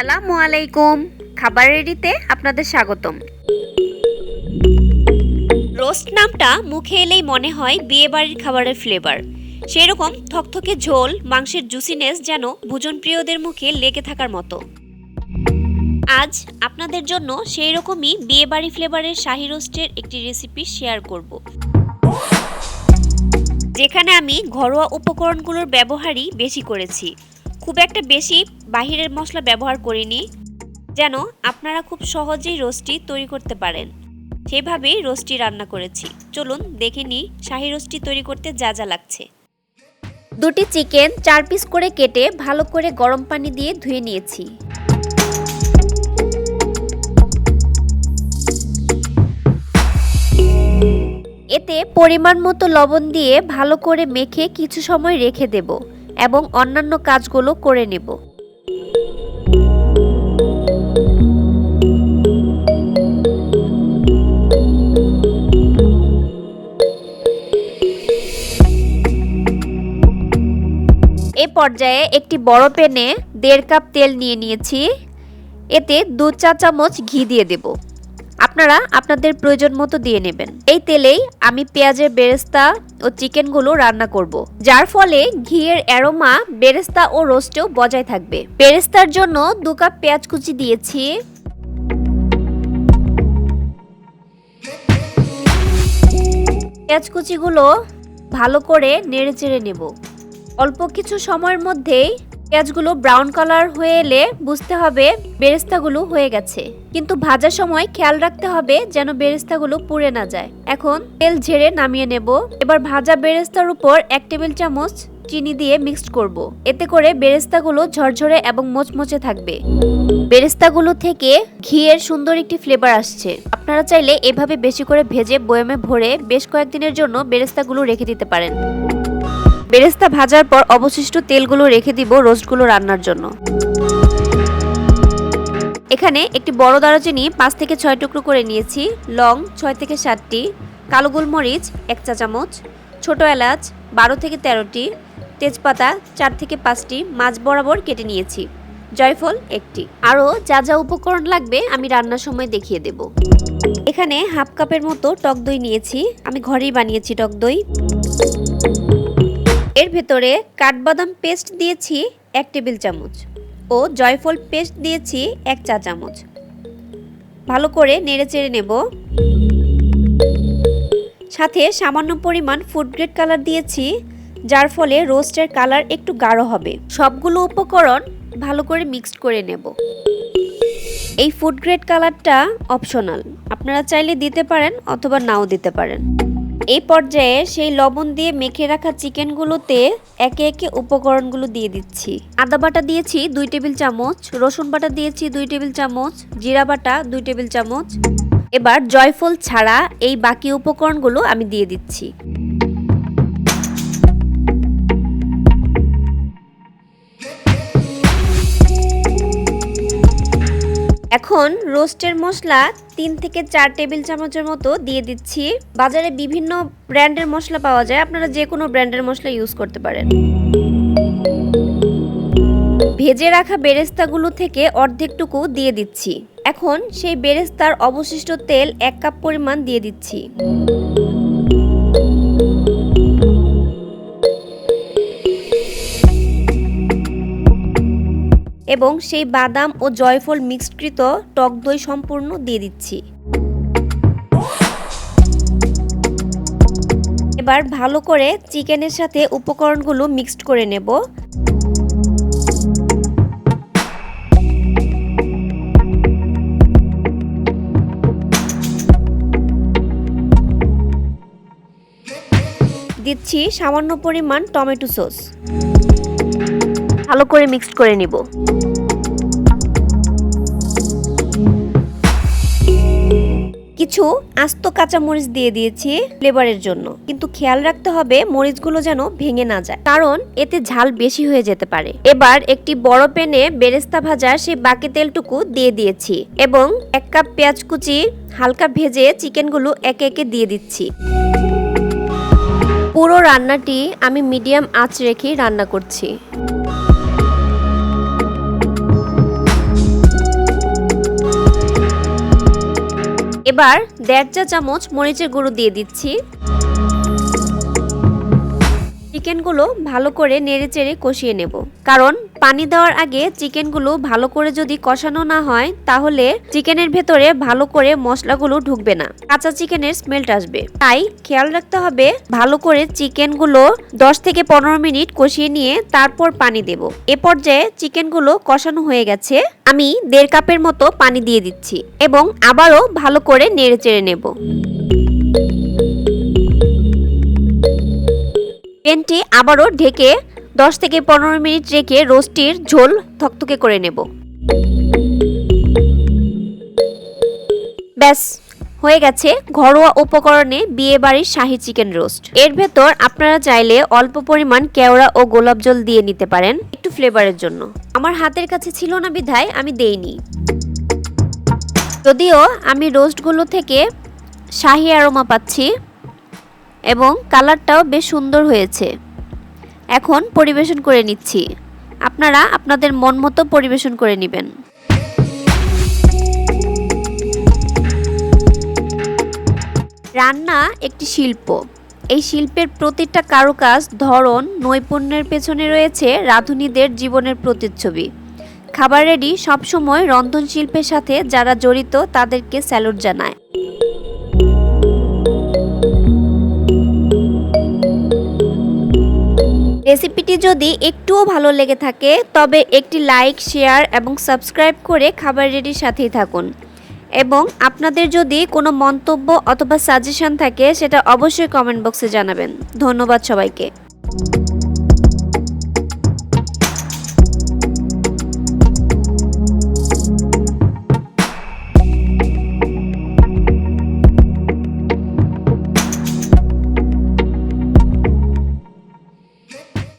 আসসালামু আলাইকুম। খাবার রেডিতে আপনাদের স্বাগতম। রোস্ট নামটা মুখে এলেই মনে হয় বিয়েবাড়ির খাবারের ফ্লেভার। সেরকম থকথকে ঝোল, মাংসের জুসিনেস যেন ভোজনপ্রিয়দের মুখে লেগে থাকার মতো। আজ আপনাদের জন্য সেই রকমই বিয়েবাড়ি ফ্লেভারের শাহী রোস্টের একটি রেসিপি শেয়ার করব, যেখানে আমি ঘরোয়া উপকরণগুলোর ব্যবহারই বেশি করেছি। খুব একটা বেশি বাহিরের মশলা ব্যবহার করিনি, যেন আপনারা খুব সহজেই রোস্টটি তৈরি করতে পারেন। সেভাবেই রোস্টটি রান্না করেছি। চলুন দেখে নিই শাহী রোস্টটি তৈরি করতে যা যা লাগছে। দুটি চিকেন 4 পিস করে কেটে ভালো করে গরম পানি দিয়ে ধুয়ে নিয়েছি। এতে পরিমাণ মতো লবণ দিয়ে ভালো করে মেখে কিছু সময় রেখে দেব এবং অন্যান্য কাজগুলো করে নেব। এ পর্যায়ে একটি বড় প্যানে 1.5 কাপ তেল নিয়ে নিয়েছি। এতে 2 চা চামচ ঘি দিয়ে দেব। আপনারা আপনাদের প্রয়োজন মতো দিয়ে নেবেন। এই তেলেই আমি পেঁয়াজের বেরেস্তা ও চিকেনগুলো রান্না করব, যার ফলে ঘিয়ের অ্যারোমা বেরেস্তা ও রোস্টেও বজায় থাকবে। বেরেস্তার জন্য 2 কাপ পেঁয়াজ কুচি দিয়েছি। পেঁয়াজ কুচিগুলো ভালো করে নেড়েচেড়ে নেব। অল্প কিছু সময়ের মধ্যেই পেঁয়াজগুলো ব্রাউন কালার হয়ে এলে বুঝতে হবে বেরেস্তাগুলো হয়ে গেছে, কিন্তু ভাজার সময় খেয়াল রাখতে হবে যেন বেরেস্তাগুলো পুড়ে না যায়। এখন তেল ঝেড়ে নামিয়ে নেব। এবার ভাজা বেরেস্তার উপর 1 টেবিল চামচ চিনি দিয়ে মিক্সড করব। এতে করে বেরেস্তাগুলো ঝরঝরে এবং মচমচে থাকবে। বেরেস্তাগুলো থেকে ঘিয়ের সুন্দর একটি ফ্লেভার আসছে। আপনারা চাইলে এভাবে বেশি করে ভেজে বয়ামে ভরে বেশ কয়েকদিনের জন্য বেরেস্তাগুলো রেখে দিতে পারেন। বেরেস্তা ভাজার পর অবশিষ্ট তেলগুলো রেখে দিব রোস্টগুলো রান্নার জন্য। এখানে একটি বড় দারুচিনি 5 থেকে 6 টুকরো করে নিয়েছি, লং 6 থেকে 7টি, কালো গোলমরিচ 1 চা চামচ, ছোট এলাচ 12 থেকে 13টি, তেজপাতা 4 থেকে 5টি মাঝ বরাবর কেটে নিয়েছি, জয়ফল 1টি। আরও যা যা উপকরণ লাগবে আমি রান্নার সময় দেখিয়ে দেব। এখানে হাফ কাপের মতো টক দই নিয়েছি, আমি ঘরেই বানিয়েছি টক দই। এর ভেতরে কাঠবাদাম পেস্ট দিয়েছি 1 টেবিল চামচ ও জয়ফল পেস্ট দিয়েছি 1 চা চামচ। ভালো করে নেড়েচেড়ে নেব। সাথে সামান্য পরিমাণ ফুড গ্রেড কালার দিয়েছি, যার ফলে রোস্টের কালার একটু গাঢ় হবে। সবগুলো উপকরণ ভালো করে মিক্সড করে নেব। এই ফুড গ্রেড কালারটা অপশনাল, আপনারা চাইলে দিতে পারেন অথবা নাও দিতে পারেন। এই পর্যায়ে সেই লবণ দিয়ে মেখে রাখা চিকেনগুলোতে একে একে উপকরণগুলো দিয়ে দিচ্ছি। আদা বাটা দিয়েছি 2 টেবিল চামচ, রসুন বাটা দিয়েছি 2 টেবিল চামচ, জিরা বাটা 2 টেবিল চামচ। এবার জয়ফল ছাড়া এই বাকি উপকরণগুলো আমি দিয়ে দিচ্ছি। এখন রোস্টের মশলা 3 থেকে 4 টেবিল চামচের মতো দিয়ে দিচ্ছি। বাজারে বিভিন্ন ব্র্যান্ডের মশলা পাওয়া যায়, আপনারা যে কোনো ব্র্যান্ডের মশলা ইউজ করতে পারেন। ভেজে রাখা বেরেস্তাগুলো থেকে অর্ধেকটুকু দিয়ে দিচ্ছি। এখন সেই বেরেস্তার অবশিষ্ট তেল 1 কাপ পরিমাণ দিয়ে দিচ্ছি। এবং সেই বাদাম ও জয়ফল মিক্সডকৃত টক দই সম্পূর্ণ দিয়ে দিচ্ছি। এবার ভালো করে চিকেনের সাথে উপকরণগুলো মিক্সড করে নেব। দিচ্ছি সামান্য পরিমাণ টমেটো সস। ভালো করে মিক্সড করে নিব। কিছু আস্ত কাঁচা মরিচ দিয়ে দিয়েছি ফ্লেভারের জন্য, কিন্তু খেয়াল রাখতে হবে মরিচগুলো যেন ভেঙে না যায়, কারণ এতে ঝাল বেশি হয়ে যেতে পারে। এবার একটি বড় প্যানে বেরেস্তা ভাজা সেই বাকি তেলটুকু দিয়ে দিয়েছি এবং 1 কাপ পেঁয়াজ কুচি হালকা ভেজে চিকেনগুলো একে একে দিয়ে দিচ্ছি। পুরো রান্নাটি আমি মিডিয়াম আঁচ রেখে রান্না করছি। এবার 1.5 চা চামচ মরিচের গুঁড়ো দিয়ে দিচ্ছি। চিকেনগুলো ভালো করে নেড়েচেড়ে কষিয়ে নেব, কারণ পানি দেওয়ার আগে চিকেনগুলো ভালো করে যদি কষানো না হয় তাহলে চিকেনের ভেতরে ভালো করে মশলাগুলো ঢুকবে না, কাঁচা চিকেনের স্মেলটা আসবে। তাই খেয়াল রাখতে হবে ভালো করে চিকেনগুলো 10 থেকে 15 মিনিট কষিয়ে নিয়ে তারপর পানি দেব। এ পর্যায়ে চিকেনগুলো কষানো হয়ে গেছে, আমি 1.5 কাপের মতো পানি দিয়ে দিচ্ছি এবং আবারও ভালো করে নেড়েচেড়ে নেব। প্যানটি আবারও ঢেকে 10 থেকে 15 মিনিট রেখে রোস্টের ঝোল থকথকে করে নেব। ব্যাস হয়ে গেছে ঘরোয়া উপকরণে বিয়েবাড়ির শাহী চিকেন রোস্ট। এর ভেতর আপনারা চাইলে অল্প পরিমাণ কেওড়া ও গোলাপ জল দিয়ে নিতে পারেন একটু ফ্লেভারের জন্য। আমার হাতের কাছে ছিল না বিধায় আমি দেইনি, যদিও আমি রোস্টগুলো থেকে শাহী অ্যারোমা পাচ্ছি এবং কালারটাও বেশ সুন্দর হয়েছে। এখন পরিবেশন করে নিচ্ছি, আপনারা আপনাদের মন মতো পরিবেশন করে নেবেন। রান্না একটি শিল্প, এই শিল্পের প্রতিটা কারুকাজ ধরন নৈপুণ্যের পেছনে রয়েছে রাঁধুনিদের জীবনের প্রতিচ্ছবি। খাবার রেডি সবসময় রন্ধন শিল্পের সাথে যারা জড়িত তাদেরকে স্যালুট জানায়। রেসিপিটি যদি একটুও ভালো লেগে থাকে তবে একটি লাইক, শেয়ার এবং সাবস্ক্রাইব করে খাবার রেডির সাথেই থাকুন। এবং আপনাদের যদি কোনো মন্তব্য অথবা সাজেশন থাকে সেটা অবশ্যই কমেন্ট বক্সে জানাবেন। ধন্যবাদ সবাইকে।